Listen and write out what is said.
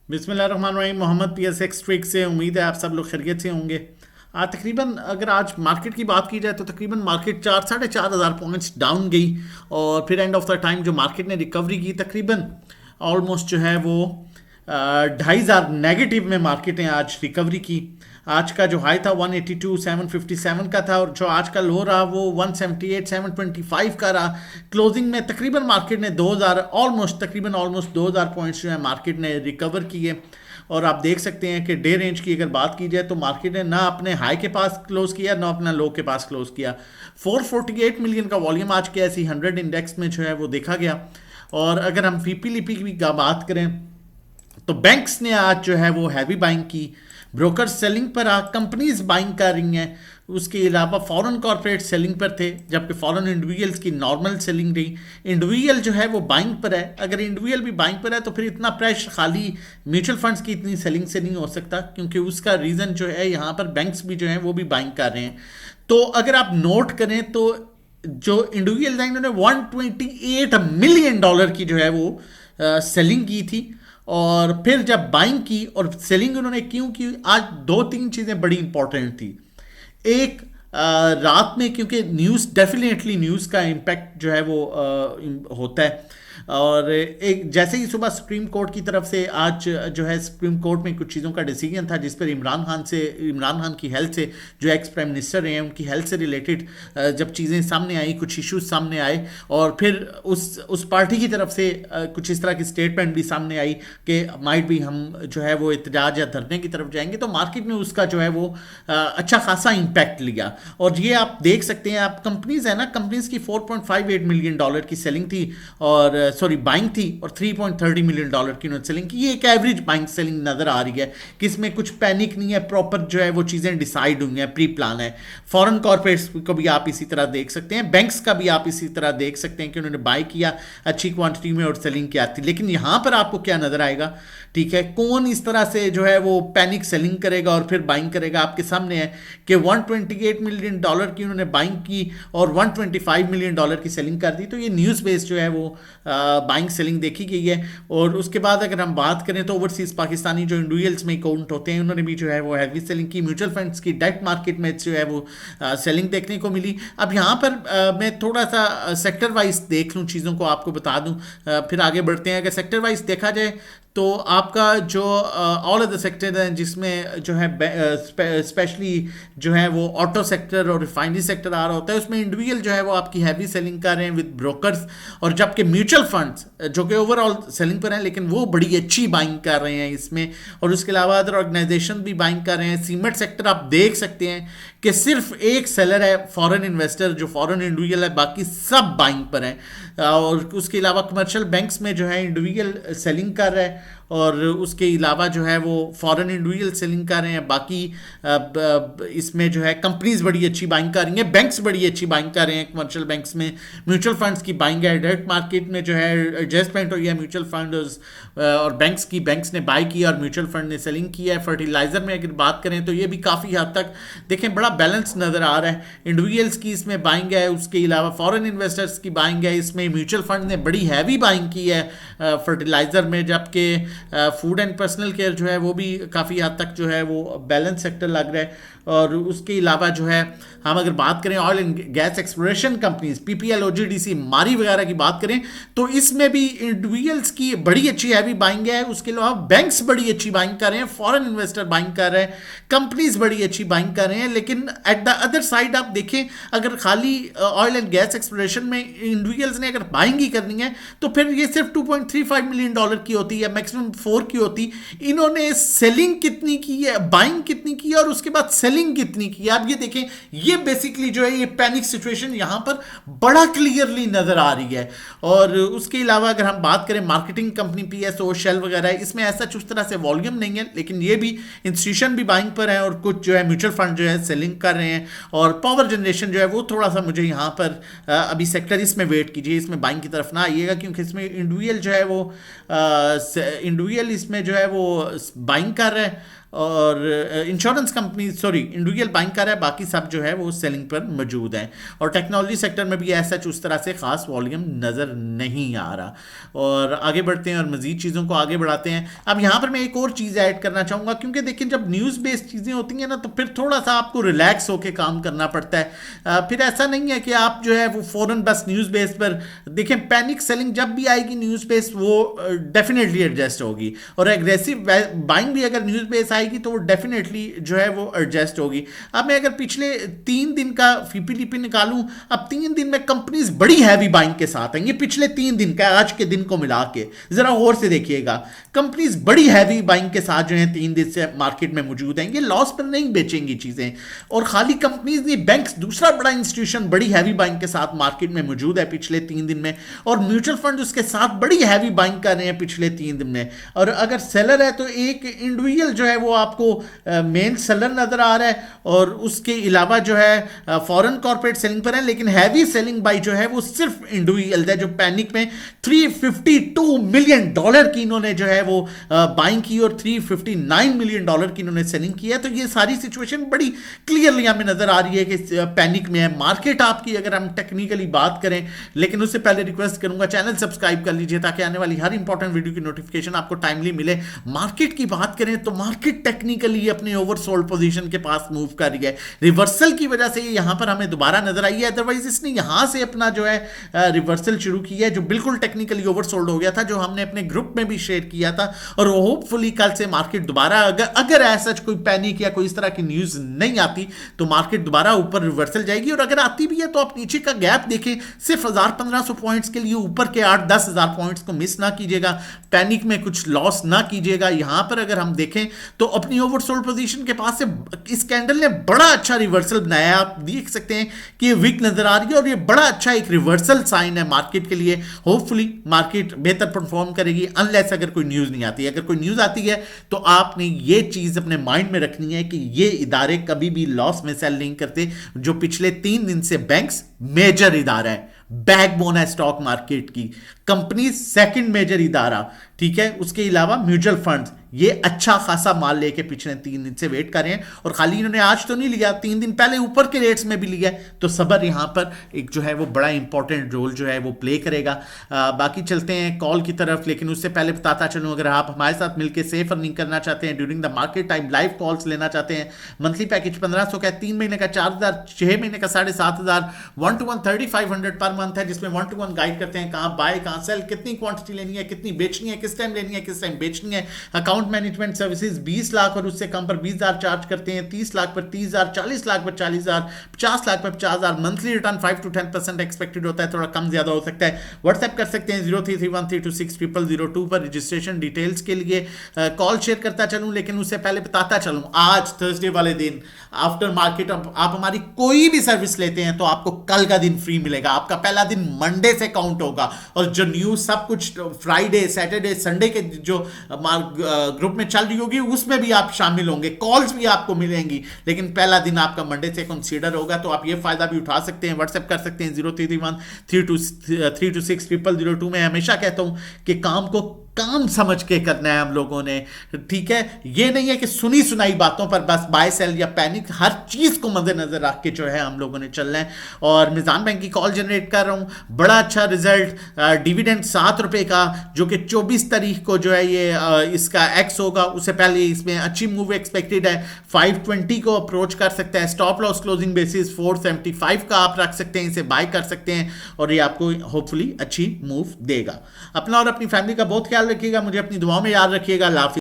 बिस्मिल्लाहिर्रहमानिर्रहीम। Mohammad PSX trick से उम्मीद है आप सब लोग खैरियत से होंगे। तकरीबन अगर आज मार्केट की बात की जाए तो तकरीबन मार्केट 4 साढ़े 4 हज़ार पॉइंट्स डाउन गई और फिर एंड ऑफ द टाइम जो मार्केट ने रिकवरी की तकरीबन ऑलमोस्ट जो है वो 2,500 नेगेटिव में मार्केट ने आज रिकवरी की। आज का जो हाई था 182,757 का था और जो आज का लो रहा वो 178,725 का रहा। क्लोजिंग में तकरीबन मार्केट ने 2,000 ऑलमोस्ट 2,000 पॉइंट्स जो है मार्केट ने रिकवर किए। और आप देख सकते हैं कि डे रेंज की अगर बात की जाए तो मार्केट ने ना अपने हाई के पास क्लोज किया ना अपना लो के पास क्लोज किया। 448 मिलियन का वॉल्यूम आज के ऐसी 100 इंडेक्स में जो है वो देखा गया। और अगर हम फीपी लिपी की बात करें तो बैंक्स ने आज जो है वो हैवी बाइंग की, ब्रोकर सेलिंग पर आ, कंपनीज बाइंग कर रही हैं। उसके अलावा फॉरेन कॉर्पोरेट सेलिंग पर थे जबकि फॉरेन इंडिविजुअल्स की नॉर्मल सेलिंग रही। इंडिविजुअल जो है वो बाइंग पर है। अगर इंडिविजुअल भी बाइंग पर है तो फिर इतना प्रेशर खाली म्यूचुअल फंड्स की इतनी सेलिंग से नहीं हो सकता, क्योंकि उसका रीज़न जो है यहाँ पर बैंक्स भी जो है वो भी बाइंग कर रहे हैं। तो अगर आप नोट करें तो जो इंडिविजुअल हैं इन्होंने $128 मिलियन की जो है वो सेलिंग की थी। और फिर जब बाइंग की और सेलिंग उन्होंने क्यों की, आज दो तीन चीज़ें बड़ी इंपॉर्टेंट थी। एक, रात में क्योंकि न्यूज़ डेफिनेटली न्यूज़ का इम्पैक्ट जो है वो होता है। और एक जैसे ही सुबह सुप्रीम कोर्ट की तरफ से आज जो है सुप्रीम कोर्ट में कुछ चीज़ों का डिसीजन था जिस पर इमरान खान की हेल्थ से, जो एक्स प्राइम मिनिस्टर रहे हैं उनकी हेल्थ से रिलेटेड जब चीज़ें सामने आई, कुछ इश्यूज सामने आए और फिर उस पार्टी की तरफ से कुछ इस तरह की स्टेटमेंट भी सामने आई कि माइट भी हम जो है वो एहतजाज या धरने की तरफ जाएंगे, तो मार्केट ने उसका जो है वो अच्छा खासा इम्पैक्ट लिया। और ये आप देख सकते हैं, आप कंपनीज है ना, कंपनीज की $4.58 मिलियन की सेलिंग थी और सॉरी बाइंग थी और $3.30 मिलियन की उन्होंने सेलिंग की। ये एक एवरेज बाइंग सेलिंग नजर आ रही है कि इसमें कुछ पैनिक नहीं है, प्रॉपर जो है वो चीज़ें डिसाइड हुई हैं, प्री प्लान है। फॉरेन कॉर्पोरेट्स को भी आप इसी तरह देख सकते हैं, बैंक्स का भी आप इसी तरह देख सकते हैं कि उन्होंने बाय किया अच्छी क्वांटिटी में और सेलिंग किया थी। लेकिन यहाँ पर आपको क्या नजर आएगा, ठीक है, कौन इस तरह से जो है वो पैनिक सेलिंग करेगा और फिर बाइंग करेगा। आपके सामने है कि $128 मिलियन की उन्होंने बाइंग की और $125 मिलियन की सेलिंग कर दी। तो ये न्यूज़ बेस्ड जो है वो बाइंग सेलिंग देखी गई है। और उसके बाद अगर हम बात करें तो ओवरसीज पाकिस्तानी जो इंडिविजुअल्स में अकाउंट होते हैं उन्होंने भी जो है वो हैवी सेलिंग की। म्यूचुअल फंड्स की डेट मार्केट में जो है वो सेलिंग देखने को मिली। अब यहाँ पर मैं थोड़ा सा सेक्टर वाइज देख लूँ, चीज़ों को आपको बता दूँ, फिर आगे बढ़ते हैं। अगर सेक्टर वाइज देखा जाए तो आपका जो ऑल ऑफ द सेक्टर हैं जिसमें जो है स्पेशली जो है वो ऑटो सेक्टर और रिफाइनरी सेक्टर आ रहा होता है, उसमें इंडिविजुअल जो है वो आपकी हैवी सेलिंग कर रहे हैं विद ब्रोकर्स। और जबकि म्यूचुअल फंड्स जो कि ओवरऑल सेलिंग पर हैं लेकिन वो बड़ी अच्छी बाइंग कर रहे हैं इसमें। और उसके अलावा अदर ऑर्गेनाइजेशन भी बाइंग कर रहे हैं। सीमेंट सेक्टर आप देख सकते हैं कि सिर्फ एक सेलर है फॉरेन इन्वेस्टर जो फॉरेन इंडिविजुअल है, बाकी सब बाइंग पर हैं। और उसके अलावा कमर्शियल बैंक्स में जो है इंडिविजुअल सेलिंग कर रहा है और उसके अलावा जो है वो फॉरेन इंडिविजुअल सेलिंग कर रहे हैं। बाकी इसमें जो है कंपनीज बड़ी अच्छी बाइंग कर रही हैं, बैंक्स बड़ी अच्छी बाइंग कर रहे हैं कमर्शियल बैंक्स में। म्यूचुअल फंड्स की बाइंग है, डायरेक्ट मार्केट में जो है एडजस्टमेंट हुई है म्यूचुअल फंड और बैंक्स ने बाई की और म्यूचुअल फंड ने सेलिंग की है। फर्टिलाइजर में अगर बात करें तो ये भी काफ़ी हद तक देखें बड़ा बैलेंस नज़र आ रहा है। इंडिविजुअल्स की इसमें बाइंग है, उसके अलावा फॉरेन इन्वेस्टर्स की बाइंग है। इसमें म्यूचुअल फंड ने बड़ी हैवी बाइंग की है फर्टिलाइजर में, जबकि फूड एंड पर्सनल केयर जो है वो भी काफ़ी हद तक जो है वो बैलेंस सेक्टर लग रहा है। और उसके अलावा जो है हम अगर बात करें oil and gas exploration companies PPL OGDC मारी वगैरह की बात करें तो इसमें भी इंडिविजुअल्स की बड़ी अच्छी हैवी बाइंग है। उसके अलावा बैंक्स बड़ी अच्छी बाइंग कर रहे हैं, फॉरेन इन्वेस्टर बाइंग कर रहे हैं, कंपनीज बड़ी अच्छी बाइंग कर रहे हैं। लेकिन एट द अदर साइड आप देखें, अगर खाली ऑयल एंड गैस एक्सप्लोरेशन में इंडिविजुअल्स ने अगर बाइंग ही करनी है तो फिर ये सिर्फ $2.35 मिलियन की होती है, मैक्सिमम 4 की होती। इन्होंने सेलिंग कितनी की है, बाइंग कितनी की है और उसके बाद सेलिंग कितनी की है। आप ये देखें, ये बेसिकली जो है ये पैनिक सिचुएशन यहां पर बड़ा क्लियरली नजर आ रही है। और उसके अलावा अगर हम बात करें मार्केटिंग कंपनी PSO शेल वगैरह, इसमें ऐसा उस तरह से वॉल्यूम नहीं है, लेकिन ये भी इंस्टीट्यूशन भी बाइंग पर है और कुछ जो है म्यूचुअल फंड जो है सेलिंग कर रहे हैं। और पावर जनरेशन जो है वो थोड़ा सा मुझे यहाँ पर अभी सेक्टर इसमें वेट कीजिए, इसमें बाइंग की तरफ ना आइएगा, क्योंकि इसमें इंडिविजुअल जो है वो इंडिविजुअल इसमें जो है वो बाइंग कर रहा है। और insurance company sorry individual buying कर रहा है, बाकी सब जो है वो सेलिंग पर मौजूद हैं। और टेक्नोलॉजी सेक्टर में भी ऐसा उस तरह से खास वॉल्यूम नज़र नहीं आ रहा। और आगे बढ़ते हैं और मजीद चीज़ों को आगे बढ़ाते हैं। अब यहाँ पर मैं एक और चीज़ ऐड करना चाहूँगा, क्योंकि देखिए जब न्यूज़ बेस्ड चीज़ें होती हैं ना तो फिर थोड़ा सा आपको रिलैक्स होकर काम करना पड़ता है। फिर ऐसा नहीं है कि आप जो है वो फ़ौरन बस न्यूज़ बेस पर देखें। पैनिक सेलिंग जब भी आएगी न्यूज़ बेस वो डेफिनेटली एडजस्ट होगी, और एग्रेसिव बाइंग भी अगर न्यूज़ बेस आएगी तो वो डेफिनेटली जो है वो एडजस्ट होगी। अब मैं अगर पिछले 3 दिन का फीपीडीपी निकालूं, अब 3 दिन में कंपनीज बड़ी हैवी बाइंग के साथ हैं। ये पिछले 3 दिन का, आज के दिन को मिला के जरा और से देखिएगा, कंपनीज बड़ी हैवी बाइंग के साथ जो है 3 दिन से मार्केट में मौजूद हैं। ये लॉस पर नहीं बेचेंगी चीजें, और खाली कंपनीज नहीं, बैंक्स दूसरा बड़ा इंस्टीट्यूशन बड़ी हैवी बाइंग के साथ मार्केट में मौजूद है पिछले 3 दिन में, और म्यूचुअल फंड उसके साथ बड़ी हैवी बाइंग कर रहे हैं पिछले 3 दिन में। और अगर सेलर है तो एक इंडिविजुअल जो है वो आपको मेन सेलर नजर आ रहा है, और उसके अलावा जो है फॉरेन कॉर्पोरेट सेलिंग पर है, लेकिन हैवी सेलिंग बाई जो है वो सिर्फ इंडिविजुअल है, जो पैनिक में $352 मिलियन की इन्होंने जो है वो बाइंग की, और $359 मिलियन की इन्होंने सेलिंग की है। तो ये सारी सिचुएशन बड़ी क्लियरली हमें नजर आ रही है कि पैनिक में है मार्केट आपकी, अगर हम टेक्निकली बात करें। लेकिन उससे पहले रिक्वेस्ट करूंगा चैनल सब्सक्राइब कर लीजिए ताकि आने वाली हर इंपॉर्टेंट वीडियो की नोटिफिकेशन आपको टाइमली मिले। मार्केट की बात करें तो मार्केट टेक्निकली अपने ओवरसोल्ड पोजीशन के पास मूव कर रही है, रिवर्सल की वजह से ये यहां पर हमें दोबारा नजर आई है। अदरवाइज इसने यहां से अपना जो है रिवर्सल शुरू किया है, जो बिल्कुल टेक्निकली ओवरसोल्ड हो गया था, जो हमने अपने ग्रुप में भी शेयर किया था। और होपफुली कल से मार्केट दोबारा अगर ऐसा कोई पैनिक या कोई इस तरह की न्यूज नहीं आती तो मार्केट दोबारा ऊपर रिवर्सल जाएगी। और अगर आती भी है तो आप नीचे का गैप देखें, सिर्फ 1000-1500 पॉइंट्स के लिए ऊपर के 8-10 हजार पॉइंट्स को मिस ना कीजिएगा, पैनिक में कुछ लॉस ना कीजिएगा। यहां पर अगर हम देखें तो अपनी ओवरसोल्ड पोजीशन के पास से इस कैंडल ने बड़ा अच्छा रिवर्सल बनाया। आप देख सकते हैं कि ये वीक नजर आ रही है, और ये बड़ा अच्छा एक रिवर्सल साइन है मार्केट के लिए। होपफुली मार्केट बेहतर परफॉर्म करेगी, अनलेस अगर कोई न्यूज नहीं आती है। अगर कोई न्यूज आती है तो आपने ये चीज अपने माइंड में रखनी है कि ये इदारे कभी भी लॉस में सेल नहीं करते। जो पिछले 3 दिन से बैंक्स मेजर इदारा है, बैकबोन है स्टॉक मार्केट की, कंपनी सेकंड मेजर इदारा, ठीक है। उसके अलावा म्यूचुअल फंड्स ये अच्छा खासा माल लेके पिछले 3 दिन से वेट कर रहे हैं, और खाली इन्होंने आज तो नहीं लिया, 3 दिन पहले ऊपर के रेट्स में भी लिया। तो सबर यहां पर एक जो है वो बड़ा इंपॉर्टेंट रोल जो है वो प्ले करेगा। बाकी चलते हैं कॉल की तरफ, लेकिन उससे पहले बताता चलूं, अगर आप हमारे साथ मिलकर सेफ अर्निंग करना चाहते हैं during the market time, live calls लेना चाहते हैं, मंथली पैकेज 1500 का, 3 महीने का 4000, 6 महीने का 7500, 1-to-1 3500 पर मंथ है, जिसमें 1-to-1 गाइड करते हैं कहां बाय कहां सेल, कितनी क्वांटिटी लेनी है, कितनी बेचनी है, किस टाइम लेनी है, किस टाइम बेचनी है। अकाउंट मैनेजमेंट सर्विसेज 20 लाख और उससे कम पर 20,000 चार्ज करते हैं, 30 लाख पर 30,000, 40 लाख पर 40,000, 50 लाख पर 50,000। मंथली रिटर्न 5 to 10% एक्सपेक्टेड होता है, थोड़ा कम ज्यादा हो सकता है। व्हाट्सएप कर सकते हैं 0331326002 पर रजिस्ट्रेशन डिटेल्स के लिए। कॉल शेयर करता चलूं, लेकिन उससे पहले बताता चलूं, आज थर्सडे वाले दिन आफ्टर मार्केट आप हमारी कोई भी सर्विस लेते हैं तो आपको कल का दिन फ्री मिलेगा। आपका पहला दिन मंडे से काउंट होगा, और जो न्यूज सब कुछ फ्राइडे सैटरडे संडे के जो ग्रुप में चल रही होगी उसमें भी आप शामिल होंगे, कॉल्स भी आपको मिलेंगी, लेकिन पहला दिन आपका मंडे से कंसीडर होगा। तो आप ये फायदा भी उठा सकते हैं। व्हाट्सएप कर सकते हैं 0331326002 में। हमेशा कहता हूं कि काम को काम समझ के करना है हम लोगों ने, ठीक है। ये नहीं है कि सुनी सुनाई बातों पर बस बाय सेल या पैनिक, हर चीज को मद्देनजर रख के जो है हम लोगों ने चलना है। और मिजान बैंक की कॉल जनरेट कर रहा हूं, बड़ा अच्छा रिजल्ट, डिविडेंड 7 रुपए का, जो कि 24 तारीख को जो है ये इसका एक्स होगा। उससे पहले इसमें अच्छी मूव एक्सपेक्टेड है, 520 को अप्रोच कर सकता है। स्टॉप लॉस क्लोजिंग बेसिस 475 का आप रख सकते हैं, इसे बाय कर सकते हैं, और ये आपको होपफुली अच्छी मूव देगा। अपना और अपनी फैमिली का बहुत ख्याल रखिएगा, मुझे अपनी दुआओं में याद रखिएगा। अल्लाह हाफिज़।